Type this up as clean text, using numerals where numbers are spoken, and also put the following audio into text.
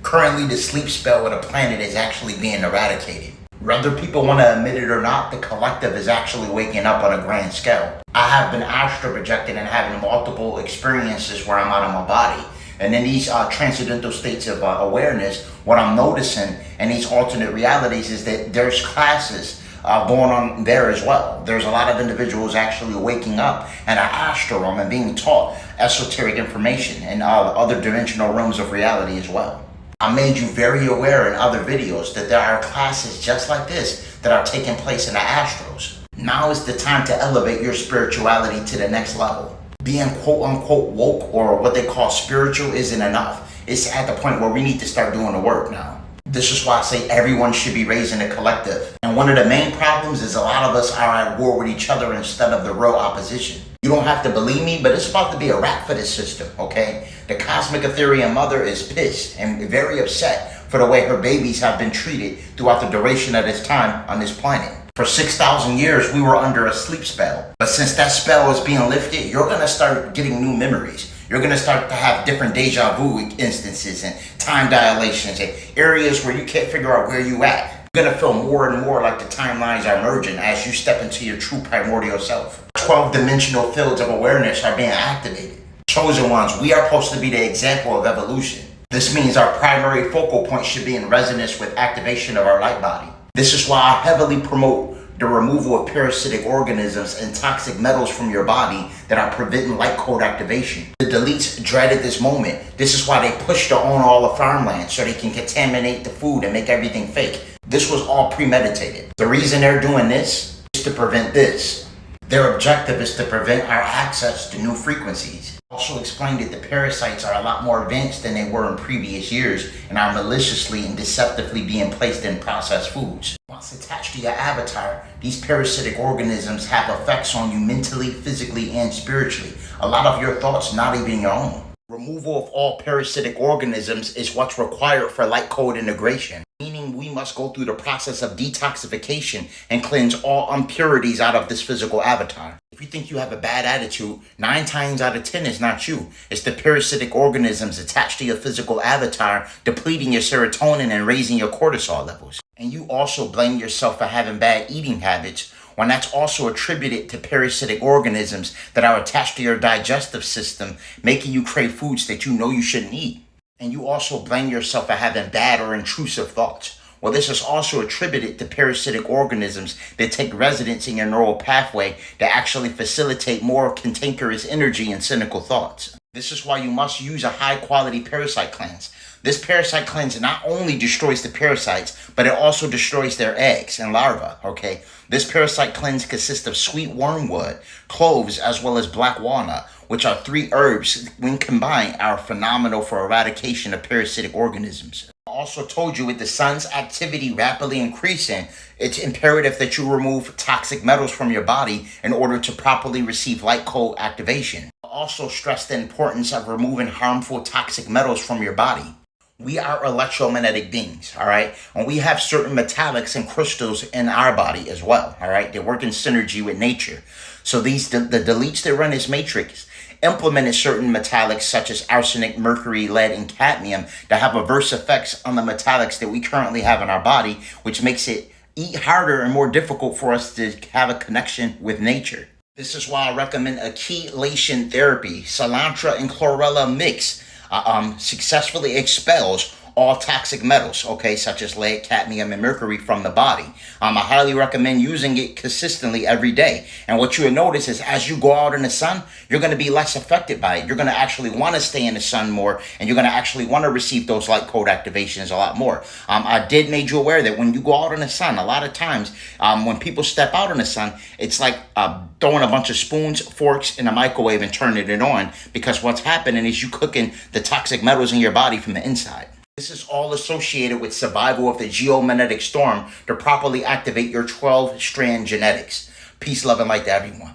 Currently, the sleep spell of the planet is actually being eradicated. Whether people want to admit it or not, the collective is actually waking up on a grand scale. I have been astral projecting and having multiple experiences where I'm out of my body. And in these transcendental states of awareness, what I'm noticing in these alternate realities is that there's classes going on there as well. There's a lot of individuals actually waking up in an astral realm and being taught esoteric information in other dimensional realms of reality as well. I made you very aware in other videos that there are classes just like this that are taking place in the astrals. Now is the time to elevate your spirituality to the next level. Being quote unquote woke or what they call spiritual isn't enough. It's at the point where we need to start doing the work now. This is why I say everyone should be raising a collective. And one of the main problems is a lot of us are at war with each other instead of the real opposition. You don't have to believe me, but it's about to be a wrap for this system, okay? The cosmic Ethereum mother is pissed and very upset for the way her babies have been treated throughout the duration of this time on this planet. For 6,000 years, we were under a sleep spell. But since that spell is being lifted, you're going to start getting new memories. You're going to start to have different deja vu instances and time dilations and areas where you can't figure out where you at. You're going to feel more and more like the timelines are merging as you step into your true primordial self. 12 dimensional fields of awareness are being activated. Chosen ones, we are supposed to be the example of evolution. This means our primary focal point should be in resonance with activation of our light body. This is why I heavily promote the removal of parasitic organisms and toxic metals from your body that are preventing light code activation. The deletes dreaded this moment. This is why they push to own all the farmland so they can contaminate the food and make everything fake. This was all premeditated. The reason they're doing this is to prevent this. Their objective is to prevent our access to new frequencies. Also explained that the parasites are a lot more advanced than they were in previous years and are maliciously and deceptively being placed in processed foods. Once attached to your avatar, these parasitic organisms have effects on you mentally, physically, and spiritually. A lot of your thoughts not even your own. Removal of all parasitic organisms is what's required for light code integration, meaning we must go through the process of detoxification and cleanse all impurities out of this physical avatar. If you think you have a bad attitude, 9 times out of 10 is not you. It's the parasitic organisms attached to your physical avatar, depleting your serotonin and raising your cortisol levels. And you also blame yourself for having bad eating habits, when that's also attributed to parasitic organisms that are attached to your digestive system, making you crave foods that you know you shouldn't eat. And you also blame yourself for having bad or intrusive thoughts. Well, this is also attributed to parasitic organisms that take residence in your neural pathway that actually facilitate more cantankerous energy and cynical thoughts. This is why you must use a high-quality parasite cleanse. This parasite cleanse not only destroys the parasites, but it also destroys their eggs and larvae, okay? This parasite cleanse consists of sweet wormwood, cloves, as well as black walnut, which are 3 herbs when combined are phenomenal for eradication of parasitic organisms. I also told you with the sun's activity rapidly increasing, it's imperative that you remove toxic metals from your body in order to properly receive light code activation. I also stress the importance of removing harmful toxic metals from your body. We are electromagnetic beings, all right? And we have certain metallics and crystals in our body as well, all right? They work in synergy with nature. So the deletes that run this matrix implemented certain metallics such as arsenic, mercury, lead, and cadmium that have adverse effects on the metallics that we currently have in our body, which makes it harder and more difficult for us to have a connection with nature. This is why I recommend a chelation therapy. Cilantro and chlorella mix successfully expels all toxic metals, okay, such as lead, cadmium, and mercury from the body. I highly recommend using it consistently every day. And what you'll notice is as you go out in the sun, you're going to be less affected by it. You're going to actually want to stay in the sun more, and you're going to actually want to receive those light code activations a lot more. I did make you aware that when you go out in the sun, a lot of times when people step out in the sun, it's like throwing a bunch of spoons, forks in a microwave and turning it on, because what's happening is you cooking the toxic metals in your body from the inside. This is all associated with survival of the geomagnetic storm to properly activate your 12-strand genetics. Peace, love, and light to everyone.